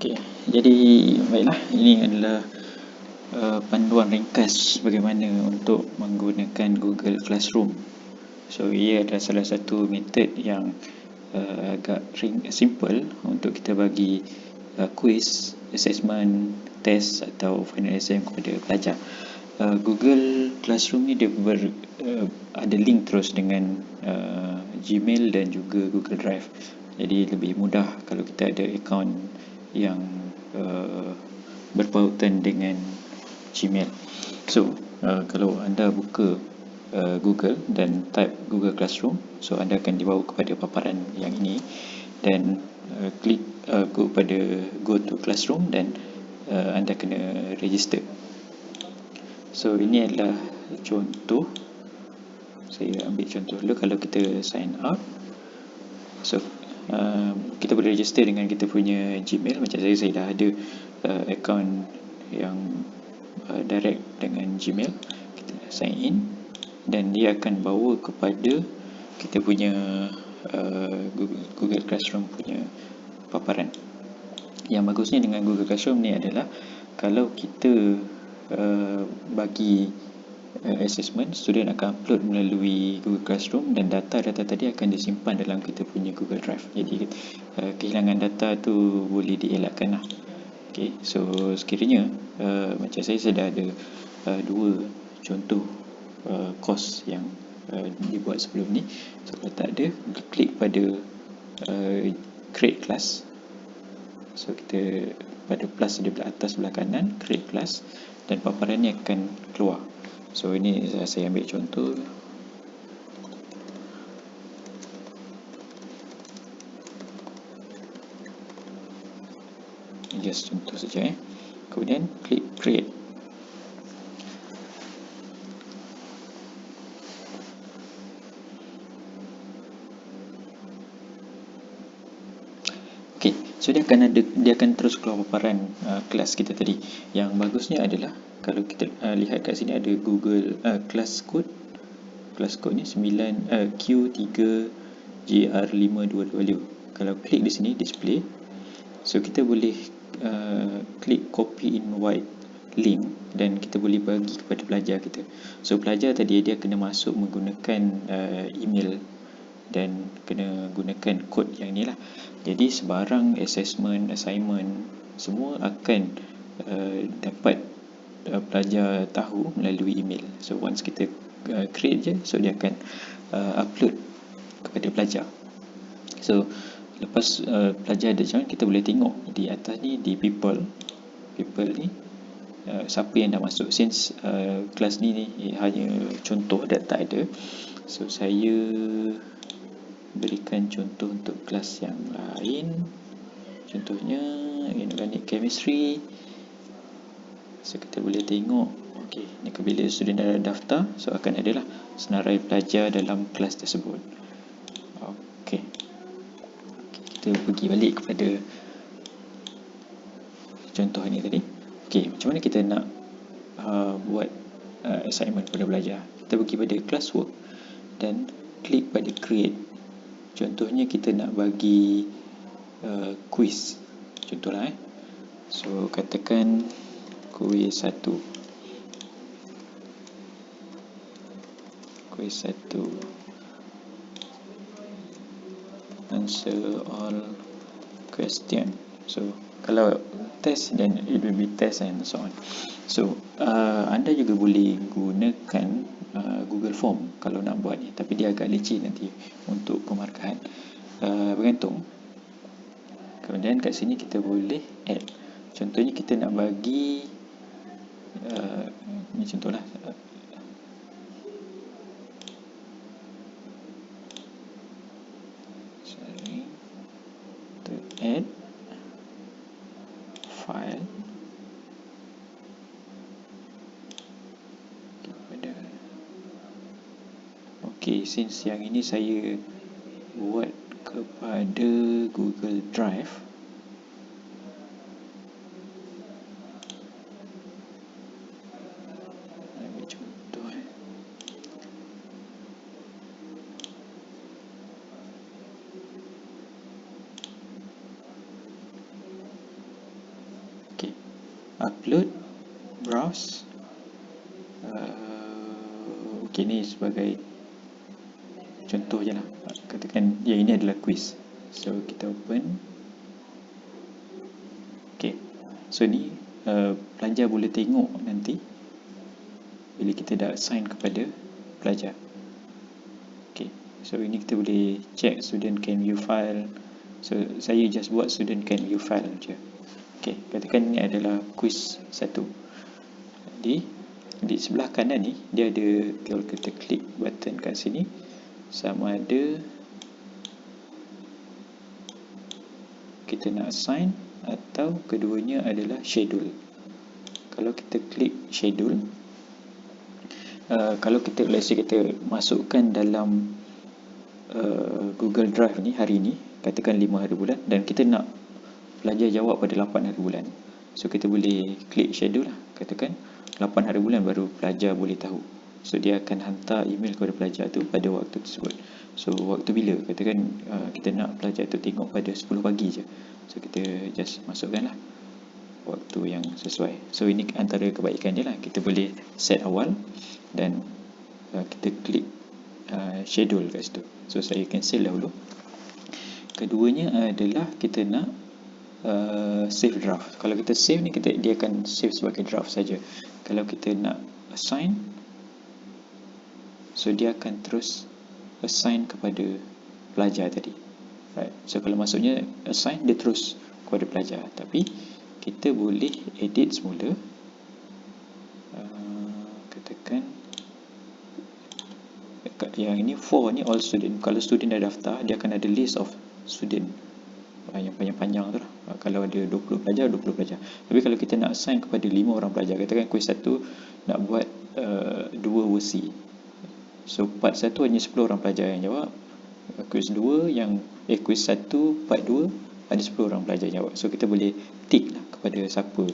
Okey, jadi baiklah, ini adalah panduan ringkas bagaimana untuk menggunakan Google Classroom. So, ia adalah salah satu metod yang agak simple untuk kita bagi quiz, assessment, test atau final exam kepada pelajar. Google Classroom ni dia ada link terus dengan Gmail dan juga Google Drive. Jadi lebih mudah kalau kita ada akaun yang berpautan dengan Gmail. So, kalau anda buka Google dan type Google Classroom, so anda akan dibawa kepada paparan yang ini dan klik go to Classroom dan anda kena register. So, ini adalah contoh. Saya ambil contoh dulu. Kalau kita sign up, so kita boleh register dengan kita punya Gmail. Macam saya dah ada akaun yang direct dengan Gmail. Kita sign in dan dia akan bawa kepada kita punya Google Classroom punya paparan. Yang bagusnya dengan Google Classroom ni adalah kalau kita bagi assessment, student akan upload melalui Google Classroom dan data-data tadi akan disimpan dalam kita punya Google Drive. Jadi kehilangan data tu boleh dielakkan lah. Okay, so sekiranya macam saya dah ada dua contoh course yang dibuat sebelum ni. So kalau tak ada, klik pada create class. So kita pada plus di atas sebelah kanan, create class, dan paparan ni akan keluar. So ini saya ambil contoh. Just contoh saja. Kemudian klik create. Okey, so dia akan terus keluar paparan kelas kita tadi. Yang bagusnya adalah kalau kita lihat kat sini ada Google class code. Class code ni 9 Q3GR522. Kalau klik di sini display, so kita boleh klik copy in white link dan kita boleh bagi kepada pelajar kita. So pelajar tadi dia kena masuk menggunakan email dan kena gunakan kod yang ni lah. Jadi sebarang assessment, assignment semua akan dapat pelajar tahu melalui email. So once kita create je, so dia akan upload kepada pelajar. So lepas pelajar ada join, kita boleh tengok di atas ni, di people ni siapa yang dah masuk. Since kelas ni hanya contoh dan tak ada, so saya berikan contoh untuk kelas yang lain. Contohnya inorganic chemistry. So kita boleh tengok, okey, ni bila student dah daftar, so akan adalah senarai pelajar dalam kelas tersebut. Okey, kita pergi balik kepada contoh ni tadi. Okey, macam mana kita nak buat assignment kepada pelajar? Kita pergi pada classwork dan klik pada create. Contohnya kita nak bagi quiz. Contohlah so katakan quiz 1. Answer all question. So kalau test, then it will be test and so on. So anda juga boleh gunakan Google Form kalau nak buat ni, tapi dia agak leceh nanti untuk pemarkahan. Bergantung. Kemudian kat sini kita boleh add. Contohnya kita nak bagi ni contohlah, to add file kepada. Okey, since yang ini saya buat kepada Google Drive, ambil contoh upload, browse. Okay, ni sebagai contoh je lah. Katakan yang ini adalah quiz. So kita open. Okay, so ni pelajar boleh tengok nanti bila kita dah assign kepada pelajar. Okay, so ini kita boleh check student can view file. So saya just buat student can view file je. Okay, katakan ni adalah quiz 1. Di sebelah kanan ni dia ada, kalau kita klik button kat sini, sama ada kita nak assign atau keduanya adalah schedule. Kalau kita klik schedule, kalau kita let's say kita masukkan dalam Google Drive ni hari ni, katakan 5 hari bulan, dan kita nak pelajar jawab pada 8 hari bulan. So kita boleh klik schedule lah, katakan 8 hari bulan baru pelajar boleh tahu. So dia akan hantar email kepada pelajar tu pada waktu tersebut. So waktu bila, katakan kita nak pelajar tu tengok pada 10 pagi je. So kita just masukkan lah waktu yang sesuai. So ini antara kebaikan dia lah, kita boleh set awal dan kita klik schedule kat situ. So saya cancel dahulu. Keduanya adalah kita nak save draft. Kalau kita save ni, dia akan save sebagai draft saja. Kalau kita nak assign, so dia akan terus assign kepada pelajar tadi. Right. So kalau maksudnya assign, dia terus kepada pelajar. Tapi kita boleh edit semula. Katakan yang ini for ni all student. Kalau student dah daftar, dia akan ada list of student yang panjang-panjang tu lah. Kalau ada 20 pelajar, 20 pelajar. Tapi kalau kita nak assign kepada 5 orang pelajar, katakan quiz 1 nak buat 2 versi. So part 1 hanya 10 orang pelajar yang jawab. Quiz 2 quiz 1 part 2 ada 10 orang pelajar yang jawab. So kita boleh tick lah kepada siapa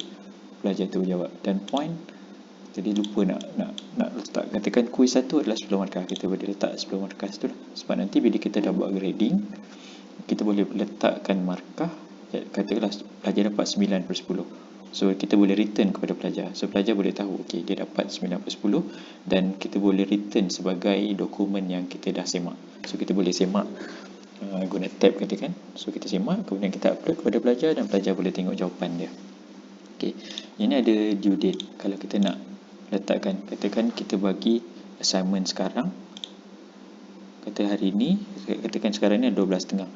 pelajar tu jawab. Dan point, jadi lupa nak letak, katakan quiz 1 adalah 10 markah, kita boleh letak 10 markah situ lah. Sebab nanti bila kita dah buat grading, kita boleh letakkan markah, katakanlah pelajar dapat 9/10. So kita boleh return kepada pelajar. So pelajar boleh tahu, okay, dia dapat 9/10, dan kita boleh return sebagai dokumen yang kita dah semak. So kita boleh semak guna tab katakan. So kita semak, kemudian kita upload kepada pelajar dan pelajar boleh tengok jawapan dia. Okay, ini ada due date. Kalau kita nak letakkan, katakan kita bagi assignment sekarang, kata hari ni, katakan sekarang ni 12.30,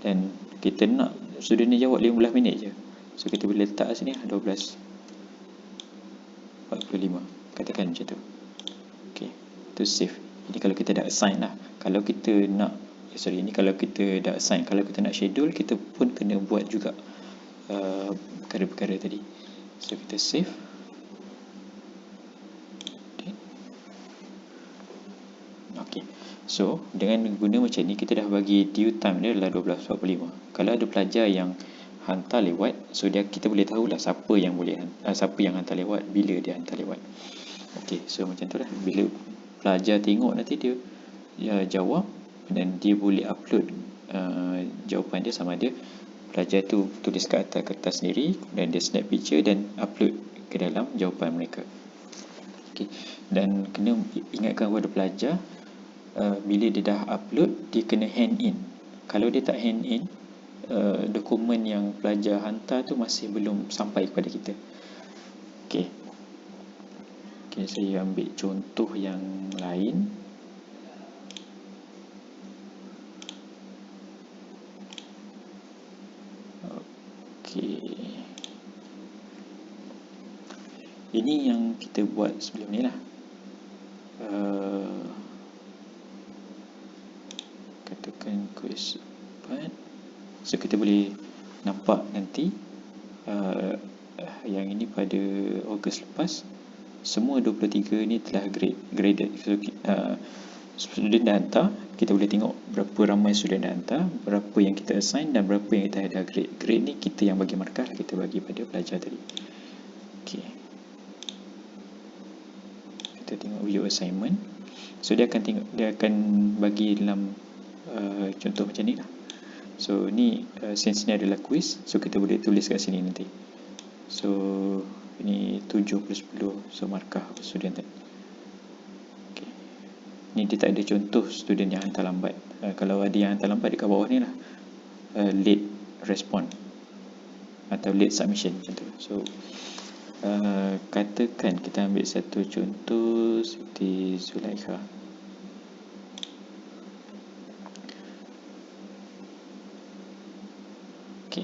dan kita nak student ni jawab 15 minit je. So kita boleh letak sini 12:45, katakan macam tu. Okay, tu save. Ini kalau kita dah assign lah. Kalau kita nak ini kalau kita dah assign. Kalau kita nak schedule, kita pun kena buat juga perkara-perkara tadi. So kita save. Okay, so dengan guna macam ni, kita dah bagi due time dia adalah 12:45. Kalau ada pelajar yang hantar lewat, so kita boleh tahulah siapa yang hantar lewat, bila dia hantar lewat. Okay, so macam tu lah. Bila pelajar tengok nanti dia jawab, dan dia boleh upload jawapan dia, sama ada pelajar tu tulis kat atas kertas sendiri, dan dia snap picture dan upload ke dalam jawapan mereka. Okay, dan kena ingatkan kepada pelajar, bila dia dah upload, dia kena hand in. Kalau dia tak hand in, dokumen yang pelajar hantar tu masih belum sampai kepada kita. Okay, saya ambil contoh yang lain. Okay, ini yang kita buat sebelum ni lah. Katakan quiz 4. So kita boleh nampak nanti yang ini pada Ogos lepas, semua 23 ni telah graded. So student dah hantar, kita boleh tengok berapa ramai student dah hantar, berapa yang kita assign, dan berapa yang kita dah grade. Grade ni kita yang bagi markah, kita bagi pada pelajar tadi. Okay, kita tengok view assignment. So dia akan bagi dalam contoh macam ni lah. So ni since ni adalah quiz, so kita boleh tulis kat sini nanti. So Ini 7/10. So markah student tadi. Okay. Ni dia tak ada contoh student yang hantar lambat. Kalau ada yang hantar lambat dekat bawah ni lah, late respond atau late submission macam tu. So katakan kita ambil satu contoh seperti Zulaikha. Okay.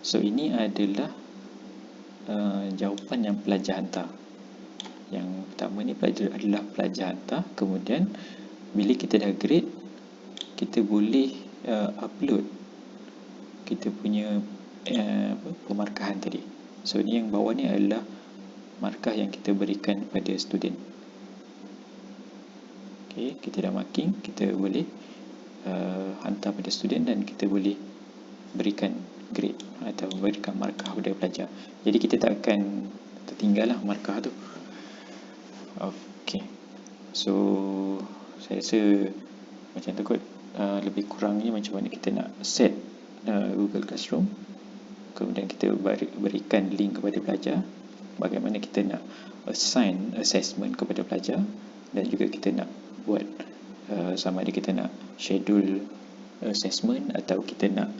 So ini adalah jawapan yang pelajar hantar. Yang pertama ni adalah pelajar hantar. Kemudian bila kita dah grade, kita boleh upload kita punya pemarkahan tadi. So ni yang bawah ni adalah markah yang kita berikan pada student. Okay, kita dah marking, kita boleh hantar pada student dan kita boleh berikan grade atau berikan markah pada pelajar. Jadi kita tak akan tertinggal lah markah tu. Okay, so saya rasa macam tu kot. Lebih kurangnya macam mana kita nak set Google Classroom, kemudian kita berikan link kepada pelajar, bagaimana kita nak assign assessment kepada pelajar, dan juga kita nak buat sama ada kita nak schedule assessment atau kita nak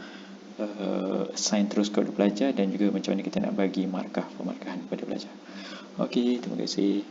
assign terus kepada pelajar, dan juga macam mana kita nak bagi markah pemarkahan kepada pelajar. Okey, terima kasih.